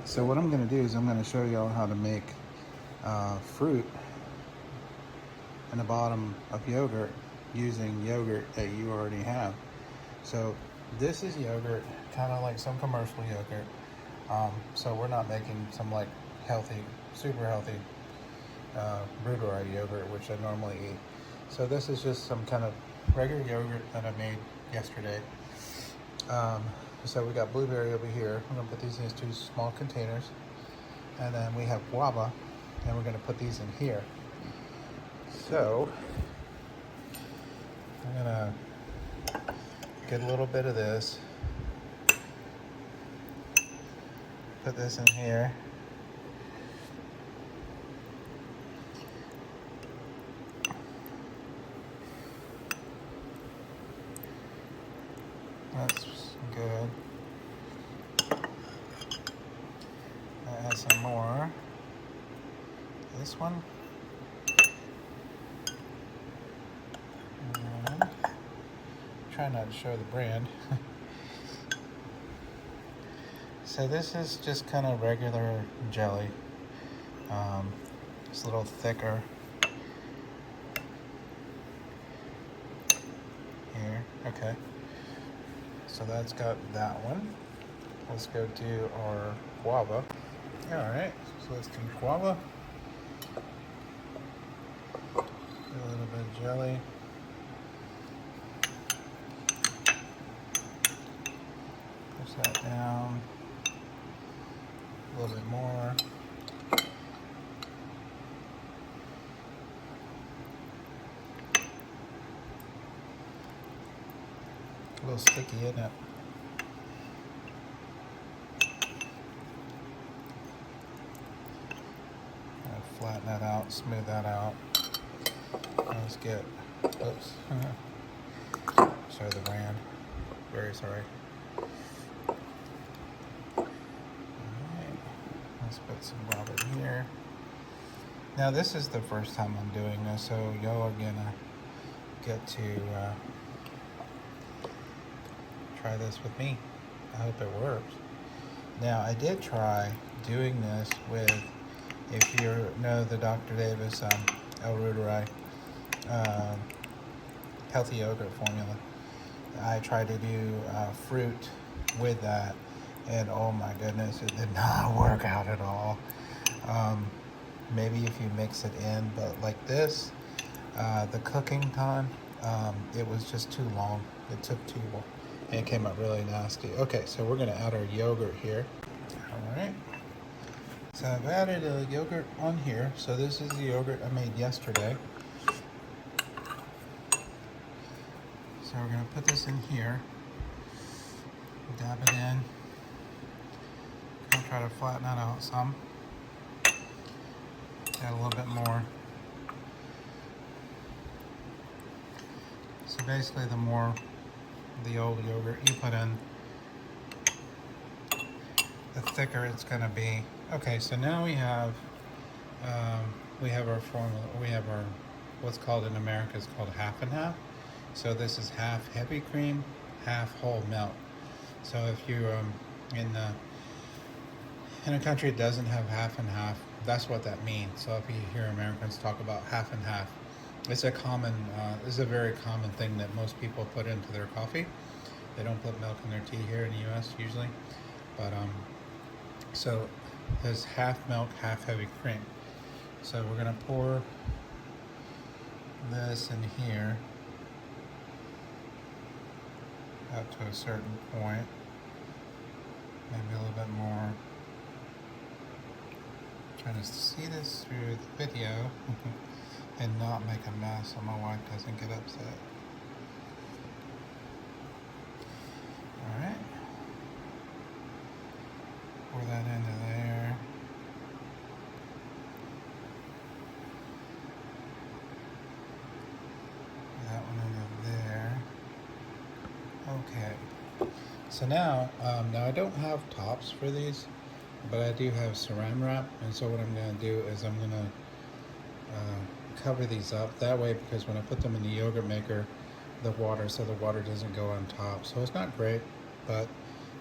So what I'm going to do is I'm going to show y'all how to make fruit in the bottom of yogurt using yogurt that you already have. So this is yogurt, kind of like some commercial yogurt. So we're not making some like healthy, super healthy Bruderai yogurt, which I normally eat. So this is just some kind of regular yogurt that I made yesterday. So we got blueberry over here. I'm gonna put these in these two small containers. And then we have guava, and we're gonna put these in here. So I'm gonna get a little bit of this, put this in here. That's good. Add some more. This one. And try not to show the brand. So this is just kind of regular jelly. It's a little thicker. Here, okay. So that's got that one. Let's go do our guava. All right, so let's do guava. A little bit of jelly. Push that down. A little bit more. A little sticky, isn't it? Flatten that out, smooth that out. Let's get, oops, sorry the brand, very sorry. Alright, let's put some guava in here. Now this is the first time I'm doing this, so y'all are gonna get to try this with me. I hope it works. Now I did try doing this with, if you know the Dr. Davis El Ruderai healthy yogurt formula, I tried to do fruit with that, and oh my goodness, it did not work out at all. Maybe if you mix it in, but like this, the cooking time, it was just too long. It took too long, and it came out really nasty. Okay, so we're gonna add our yogurt here. All right. So I've added a yogurt on here. So this is the yogurt I made yesterday. So we're gonna put this in here. Dab it in. Gonna try to flatten that out some. Add a little bit more. So basically the more the old yogurt you put in, the thicker it's gonna be. Okay, so now we have our formula. We have our, what's called in America is called half and half. So this is half heavy cream, half whole milk. So if you in a country that doesn't have half and half, that's what that means. So if you hear Americans talk about half and half, it's a very common thing that most people put into their coffee. They don't put milk in their tea here in the U.S. usually, but so there's half milk, half heavy cream. So we're gonna pour this in here up to a certain point, maybe a little bit more. Trying to see this through the video and not make a mess so my wife doesn't get upset. All right, pour that into there. That one into there. Okay. So now I don't have tops for these, but I do have saran wrap, and so what I'm going to do is I'm going to cover these up that way, because when I put them in the yogurt maker, the water doesn't go on top. So it's not great, but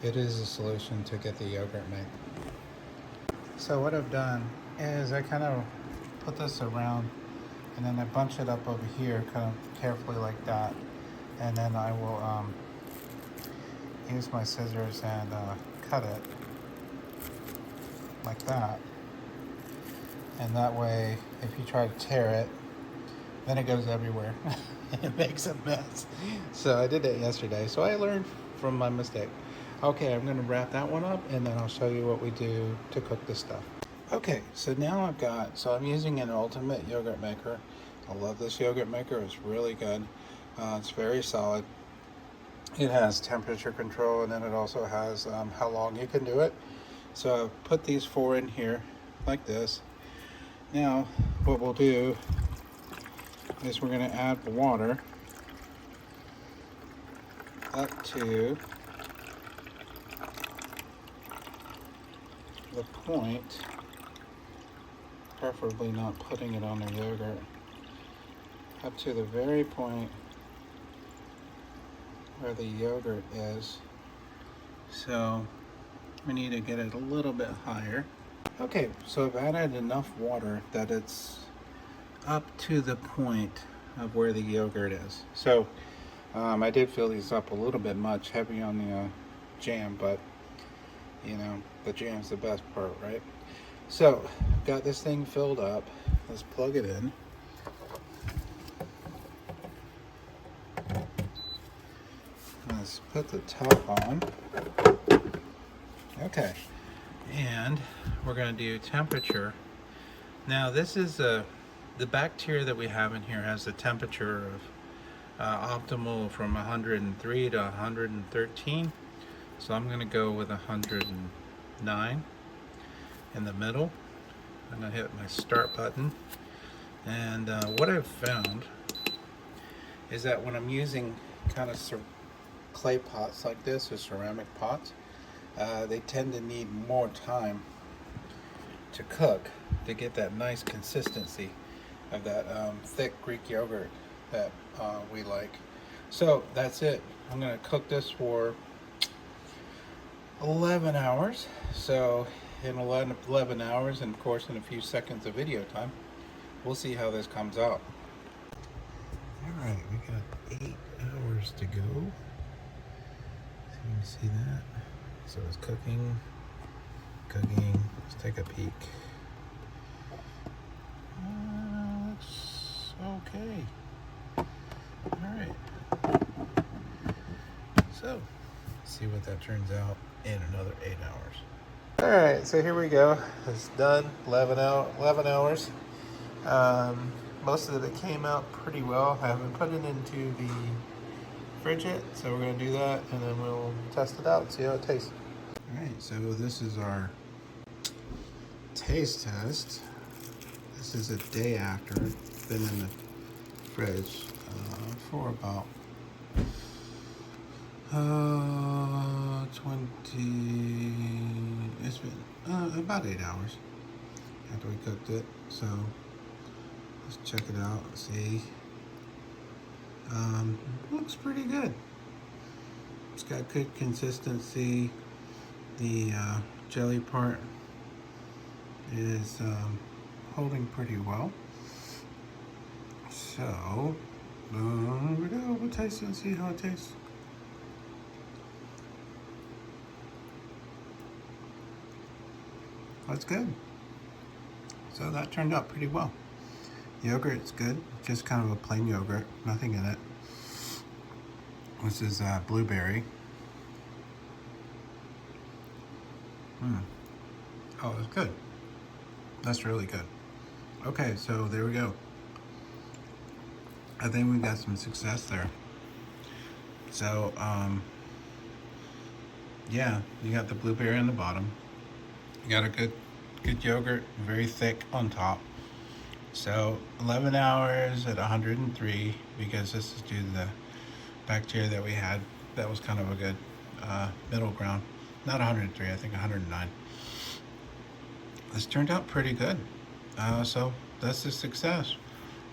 it is a solution to get the yogurt made. So what I've done is I kind of put this around and then I bunch it up over here kind of carefully like that. And then I will use my scissors and cut it like that. And that way, if you try to tear it, then it goes everywhere. It makes a mess. So I did that yesterday. So I learned from my mistake. Okay, I'm gonna wrap that one up and then I'll show you what we do to cook this stuff. Okay, so now I'm using an Ultimate yogurt maker. I love this yogurt maker, it's really good. It's very solid. It has temperature control and then it also has how long you can do it. So I've put these 4 in here like this. Now, what we'll do is we're going to add water up to the point, preferably not putting it on the yogurt, up to the very point where the yogurt is. So we need to get it a little bit higher. Okay, so I've added enough water that it's up to the point of where the yogurt is. So I did fill these up a little bit much, heavy on the jam, but you know, the jam's the best part, right? So got this thing filled up. Let's plug it in. Let's put the top on. Okay, and we're going to do temperature. Now this is the bacteria that we have in here has a temperature of optimal from 103 to 113. So I'm going to go with 109 in the middle. I'm going to hit my start button. And what I've found is that when I'm using kind of clay pots like this or ceramic pots, they tend to need more time to cook to get that nice consistency of that thick Greek yogurt that we like. So that's it. I'm going to cook this for 11 hours. So in 11 hours, and of course in a few seconds of video time, we'll see how this comes out. All right, we got 8 hours to go. So you can see that. So it's cooking. Let's take a peek. Looks okay. All right. So let's see what that turns out in another 8 hours. All right, so here we go. It's done. 11 hours. Most of it came out pretty well. I haven't put it into the fridge yet, so we're going to do that and then we'll test it out and see how it tastes. All right, so this is our taste test. This is a day after. It's been in the fridge for about 20. It's been about 8 hours after we cooked it. So let's check it out and see. Looks pretty good. It's got good consistency. The jelly part is holding pretty well. So here we go. We'll taste it and see how it tastes. That's good. So that turned out pretty well. Yogurt's good, just kind of a plain yogurt, nothing in it. This is blueberry. Oh, it's good. That's really good. Okay, so there we go. I think we got some success there. So, yeah, you got the blueberry on the bottom. You got a good yogurt, very thick on top. So 11 hours at 103, because this is due to the bacteria that we had. That was kind of a good middle ground. Not 103, I think 109. This turned out pretty good. So that's a success.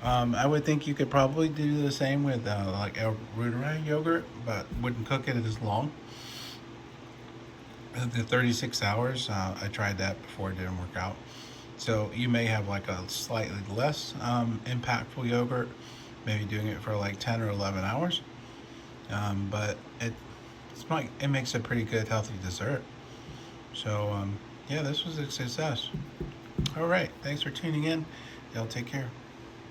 I would think you could probably do the same with like El Ruderai yogurt, but wouldn't cook it as long. the 36 hours, I tried that before, it didn't work out. So you may have like a slightly less impactful yogurt, maybe doing it for like 10 or 11 hours. But it makes a pretty good healthy dessert. So yeah, this was a success. All right, thanks for tuning in. Y'all take care.